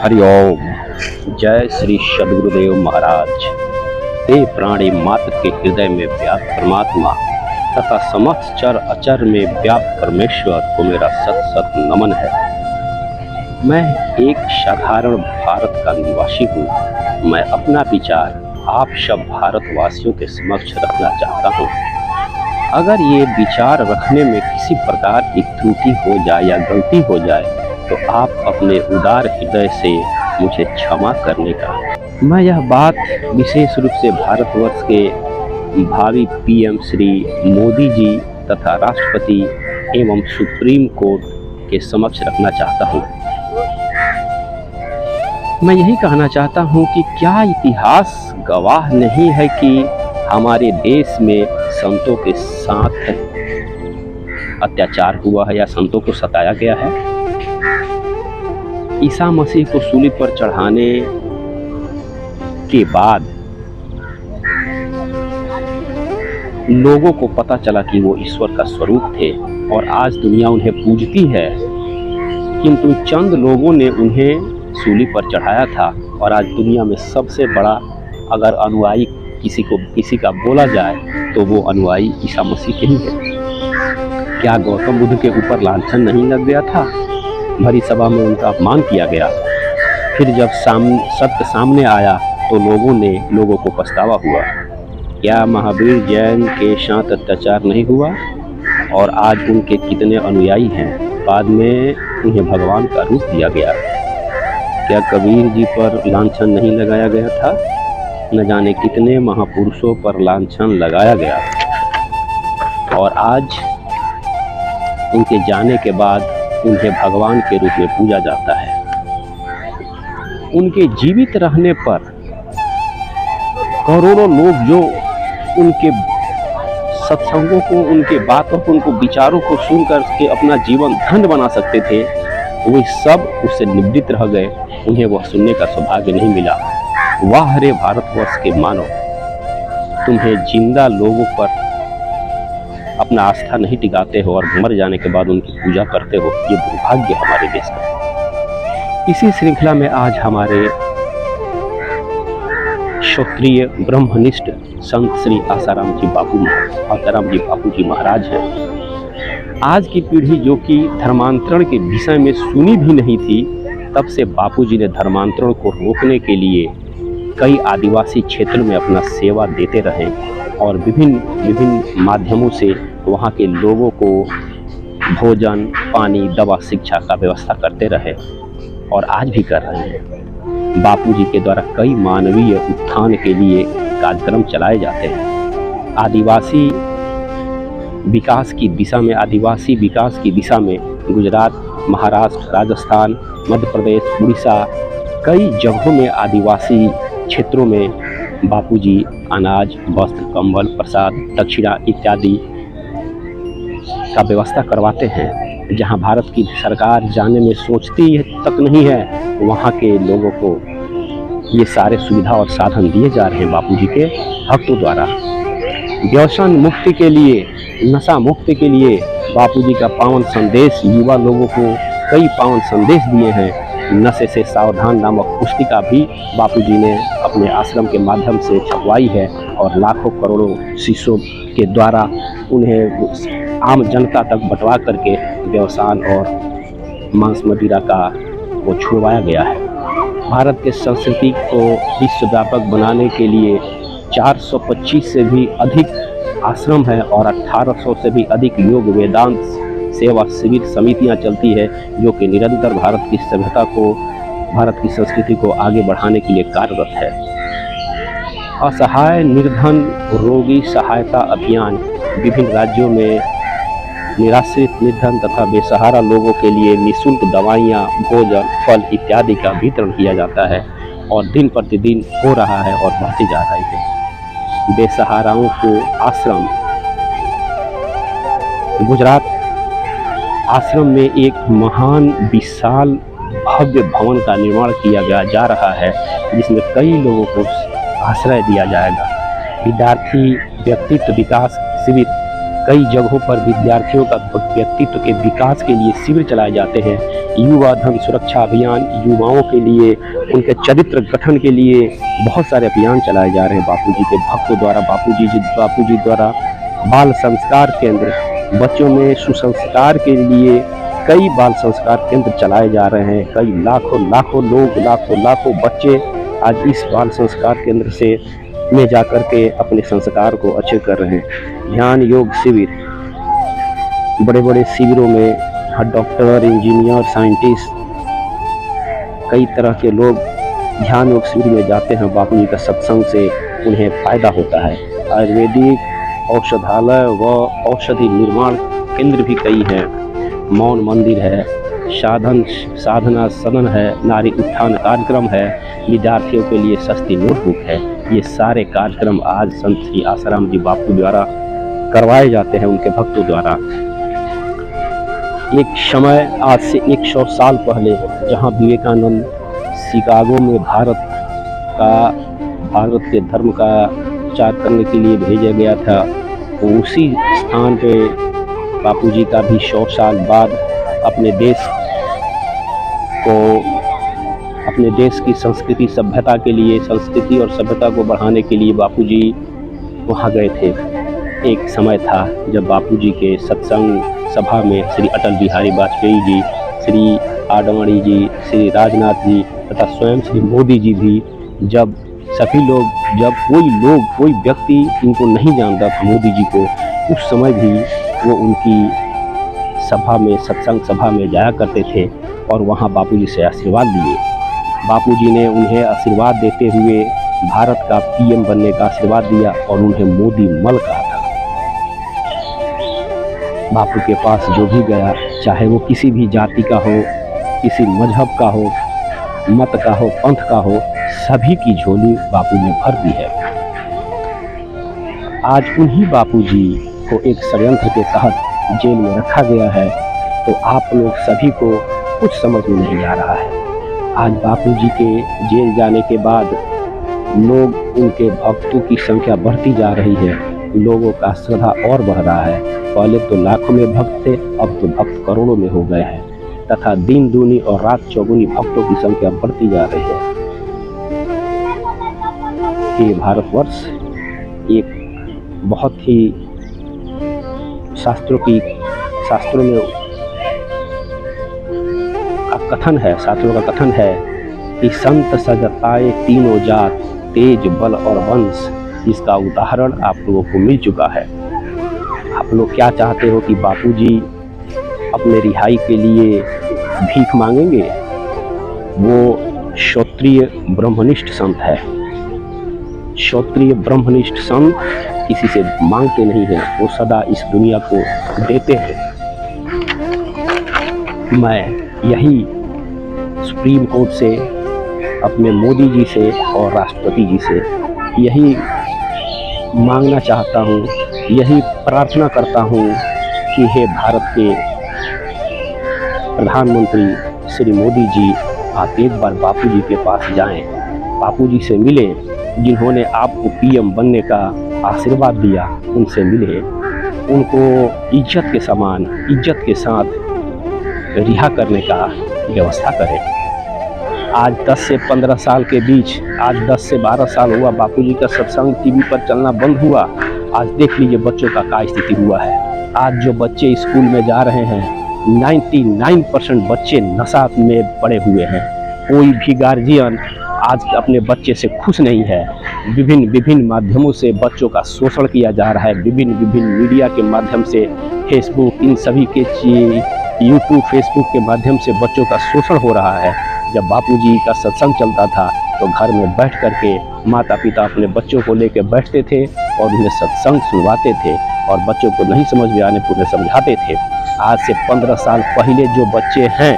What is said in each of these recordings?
हरिओम। जय श्री सद्गुरुदेव महाराज। हे प्राणी मात्र के हृदय में व्याप्त परमात्मा तथा समस्त चर अचर में व्याप्त परमेश्वर को मेरा सत सत नमन है। मैं एक साधारण भारत का निवासी हूँ। मैं अपना विचार आप सब भारतवासियों के समक्ष रखना चाहता हूँ। अगर ये विचार रखने में किसी प्रकार की त्रुटि हो जाए या गलती हो जाए तो आप अपने उदार हृदय से मुझे क्षमा करने का। मैं यह बात विशेष रूप से भारतवर्ष के भावी पीएम श्री मोदी जी तथा राष्ट्रपति एवं सुप्रीम कोर्ट के समक्ष रखना चाहता हूँ। मैं यही कहना चाहता हूँ कि क्या इतिहास गवाह नहीं है कि हमारे देश में संतों के साथ अत्याचार हुआ है या संतों को सताया गया है। ईसा मसीह को सूली पर चढ़ाने के बाद लोगों को पता चला कि वो ईश्वर का स्वरूप थे और आज दुनिया उन्हें पूजती है, किंतु चंद लोगों ने उन्हें सूली पर चढ़ाया था और आज दुनिया में सबसे बड़ा अगर अनुयायी किसी का बोला जाए तो वो अनुयायी ईसा मसीह के ही है। क्या गौतम बुद्ध के ऊपर लांछन नहीं लग गया था? भरी सभा में उनका अपमान किया गया। फिर जब सत्य सामने आया तो लोगों को पछतावा हुआ। क्या महावीर जैन के साथ अत्याचार नहीं हुआ? और आज उनके कितने अनुयायी हैं। बाद में उन्हें भगवान का रूप दिया गया। क्या कबीर जी पर लांछन नहीं लगाया गया था? न जाने कितने महापुरुषों पर लांछन लगाया गया और आज उनके जाने के बाद उन्हें भगवान के रूप में पूजा जाता है। उनके जीवित रहने पर करोड़ों लोग जो उनके सत्संगों को, उनके बातों को, उनको विचारों को सुन कर के अपना जीवन धन्य बना सकते थे, वे सब उससे निवृत्त रह गए। उन्हें वह सुनने का सौभाग्य नहीं मिला। वाह रे भारतवर्ष के मानव, तुम्हें जिंदा लोगों पर अपना आस्था नहीं टिकाते हो और मर जाने के बाद उनकी पूजा करते हो। ये दुर्भाग्य हमारे देश का। इसी श्रृंखला में आज हमारे क्षत्रिय ब्रह्मनिष्ठ संत श्री आसाराम जी बापू जी महाराज हैं। आज की पीढ़ी जो कि धर्मांतरण के विषय में सुनी भी नहीं थी, तब से बापू जी ने धर्मांतरण को रोकने के लिए कई आदिवासी क्षेत्रों में अपना सेवा देते रहे और विभिन्न माध्यमों से वहाँ के लोगों को भोजन, पानी, दवा, शिक्षा का व्यवस्था करते रहे और आज भी कर रहे हैं। बापूजी के द्वारा कई मानवीय उत्थान के लिए कार्यक्रम चलाए जाते हैं। आदिवासी विकास की दिशा में गुजरात, महाराष्ट्र, राजस्थान, मध्य प्रदेश, उड़ीसा, कई जगहों में आदिवासी क्षेत्रों में बापूजी अनाज, वस्त्र, कंबल, प्रसाद, दक्षिणा इत्यादि का व्यवस्था करवाते हैं। जहां भारत की सरकार जाने में सोचती तक नहीं है, वहां के लोगों को ये सारे सुविधा और साधन दिए जा रहे हैं बापूजी के भक्तों द्वारा। व्यसन मुक्ति के लिए, नशा मुक्ति के लिए बापूजी का पावन संदेश युवा लोगों को कई पावन संदेश दिए हैं। नशे से सावधान नामक पुस्तिका भी बापूजी ने अपने आश्रम के माध्यम से छपवाई है और लाखों करोड़ों शिष्यों के द्वारा उन्हें आम जनता तक बंटवा करके व्यवसान और मांस मदिरा का वो छुड़वाया गया है। भारत के संस्कृति को विश्वव्यापक बनाने के लिए 425 से भी अधिक आश्रम है और 1800 से भी अधिक योग, वेदांत, सेवा शिविर समितियां चलती है, जो कि निरंतर भारत की सभ्यता को, भारत की संस्कृति को आगे बढ़ाने के लिए कार्यरत है। असहाय, निर्धन, रोगी सहायता अभियान विभिन्न राज्यों में निराश्रित, निर्धन तथा बेसहारा लोगों के लिए निःशुल्क दवाइयाँ, भोजन, फल इत्यादि का वितरण किया जाता है और दिन प्रतिदिन हो रहा है और बढ़ते जा रहे हैं। बेसहाराओं को आश्रम, गुजरात आश्रम में एक महान विशाल भव्य भवन का निर्माण किया जा रहा है, जिसमें कई लोगों को आश्रय दिया जाएगा। विद्यार्थी व्यक्तित्व विकास शिविर कई जगहों पर विद्यार्थियों का व्यक्तित्व के विकास के लिए शिविर चलाए जाते हैं। युवा धन सुरक्षा अभियान, युवाओं के लिए उनके चरित्र गठन के लिए बहुत सारे अभियान चलाए जा रहे हैं बापूजी के भक्तों द्वारा। बापूजी द्वारा बाल संस्कार केंद्र, बच्चों में सुसंस्कार के लिए कई बाल संस्कार केंद्र चलाए जा रहे हैं। कई लाखों बच्चे आज इस बाल संस्कार केंद्र से में जाकर के अपने संस्कार को अच्छे कर रहे हैं। ध्यान योग शिविर, बड़े बड़े शिविरों में हर डॉक्टर, इंजीनियर, साइंटिस्ट, कई तरह के लोग ध्यान योग शिविर में जाते हैं। बापूजी का सत्संग से उन्हें फायदा होता है। आयुर्वेदिक औषधालय व औषधि निर्माण केंद्र भी कई हैं। मौन मंदिर है, साधना सदन है, नारी उत्थान कार्यक्रम है, विद्यार्थियों के लिए सस्ती नोटबुक है। ये सारे कार्यक्रम आज संत श्री आसाराम जी बापू द्वारा करवाए जाते हैं, उनके भक्तों द्वारा। एक समय आज से 100 साल पहले जहां विवेकानंद शिकागो में भारत के धर्म का प्रचार करने के लिए भेजा गया था, तो उसी स्थान पे बापूजी का भी 100 साल बाद अपने देश की संस्कृति सभ्यता के लिए, संस्कृति और सभ्यता को बढ़ाने के लिए बापूजी वहाँ गए थे। एक समय था जब बापूजी के सत्संग सभा में श्री अटल बिहारी वाजपेयी जी, श्री आडवाणी जी, श्री राजनाथ जी तथा स्वयं श्री मोदी जी भी, जब कोई व्यक्ति इनको नहीं जानता था मोदी जी को, उस समय भी वो उनकी सभा में, सत्संग सभा में जाया करते थे और वहाँ बापूजी से आशीर्वाद लिए। बापूजी ने उन्हें आशीर्वाद देते हुए भारत का पीएम बनने का आशीर्वाद दिया और उन्हें मोदी मल कहा था। बापू के पास जो भी गया, चाहे वो किसी भी जाति का हो, किसी मजहब का हो, मत का हो, पंथ का हो, सभी की झोली बापू ने भर दी है। आज उन्हीं बापूजी को एक षड्यंत्र के तहत जेल में रखा गया है, तो आप लोग सभी को कुछ समझ में नहीं आ रहा है। आज बापूजी के जेल जाने के बाद लोग, उनके भक्तों की संख्या बढ़ती जा रही है, लोगों का श्रद्धा और बढ़ रहा है। पहले तो लाखों में भक्त थे, अब तो भक्त करोड़ों में हो गए हैं तथा दिन दूनी और रात चौगुनी भक्तों की संख्या बढ़ती जा रही है। ये भारतवर्ष एक बहुत ही शास्त्रों में शास्त्रों का कथन है कि संत सजताए तीनों जात, तेज बल और वंश। इसका उदाहरण आप लोगों को मिल चुका है। आप लोग क्या चाहते हो कि बापूजी अपने रिहाई के लिए भीख मांगेंगे? वो क्षत्रिय ब्रह्मनिष्ठ संत है। क्षत्रिय ब्रह्मनिष्ठ संत किसी से मांगते नहीं हैं, वो सदा इस दुनिया को देते हैं। मैं यही सुप्रीम कोर्ट से, अपने मोदी जी से और राष्ट्रपति जी से यही मांगना चाहता हूँ, यही प्रार्थना करता हूँ कि हे भारत के प्रधानमंत्री श्री मोदी जी, आप एक बार बापूजी के पास जाएं, बापूजी से मिलें, जिन्होंने आपको पीएम बनने का आशीर्वाद दिया, उनसे मिले, उनको इज्जत के समान, इज्जत के साथ रिहा करने का व्यवस्था करें। आज 10 से 15 साल के बीच, आज 10 से 12 साल हुआ बापूजी का सत्संग टीवी पर चलना बंद हुआ। आज देख लीजिए बच्चों का क्या स्थिति हुआ है। आज जो बच्चे स्कूल में जा रहे हैं, 99% बच्चे नशा में पड़े हुए हैं। कोई भी गार्जियन आज अपने बच्चे से खुश नहीं है। विभिन्न माध्यमों से बच्चों का शोषण किया जा रहा है। विभिन्न मीडिया के माध्यम से, फेसबुक, इन सभी के यूट्यूब, फेसबुक के माध्यम से बच्चों का शोषण हो रहा है। जब बापूजी का सत्संग चलता था तो घर में बैठ करके माता पिता अपने बच्चों को लेकर बैठते थे और उन्हें सत्संग सुनवाते थे और बच्चों को नहीं समझ में आने पर उन्हें समझाते थे। आज से 15 साल पहले जो बच्चे हैं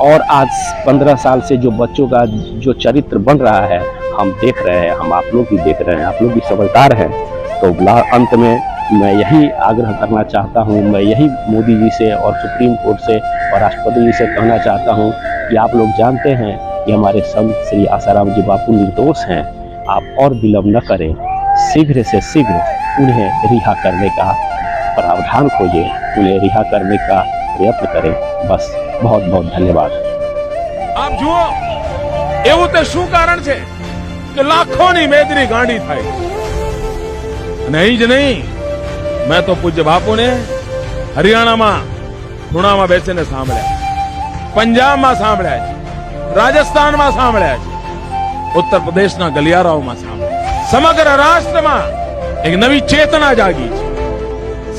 और आज 15 साल से जो बच्चों का जो चरित्र बन रहा है, हम देख रहे हैं, हम आप लोग भी देख रहे हैं, आप लोग भी समझदार हैं। तो अंत में मैं यही आग्रह करना चाहता हूँ, मैं यही मोदी जी से और सुप्रीम कोर्ट से और राष्ट्रपति जी से कहना चाहता हूँ कि आप लोग जानते हैं कि हमारे संत श्री आसाराम जी बापू निर्दोष हैं। आप और विलम्ब न करें, शीघ्र से शीघ्र उन्हें रिहा करने का प्रावधान खोजें, उन्हें रिहा करने का प्रयत्न करें। बस बहुत बहुत धन्यवाद। આપ જુઓ એવું તે શું કારણ છે કે લાખોની મેદની ગાંડી થાય અને અહીં જ નહીં, મેં તો પૂજ્ય બાપુને હરિયાણામાં ખૂણામાં બેસીને સાંભળ્યા, પંજાબમાં સાંભળ્યા છે, રાજસ્થાનમાં સાંભળ્યા છે, ઉત્તર પ્રદેશના ગલિયારાઓમાં સાંભળ્યા, સમગ્ર રાષ્ટ્રમાં એક નવી ચેતના જાગી છે,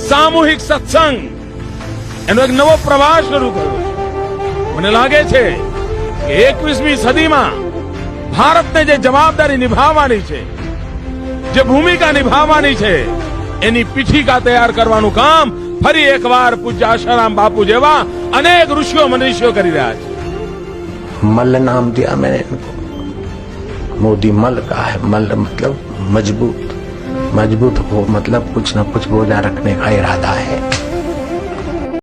સામૂહિક સત્સંગ એનો એક નવો પ્રવાસ શરૂ થયો છે। મને લાગે છે કે 21મી સદીમાં ભારતને જે જવાબદારી નિભાવવાની છે, જે ભૂમિકા નિભાવવાની છે, એની પીઠિકા તૈયાર કરવાનું કામ ફરી એકવાર પૂજ્ય આશારામ બાપુ જેવા અનેક ઋષિઓ મનીષીઓ કરી રહ્યા છે। मल्ल नाम दिया मैंने इनको, मोदी मल का है। मल्ल मतलब मजबूत, मजबूत हो मतलब कुछ न कुछ बोला रखने का इरादा है।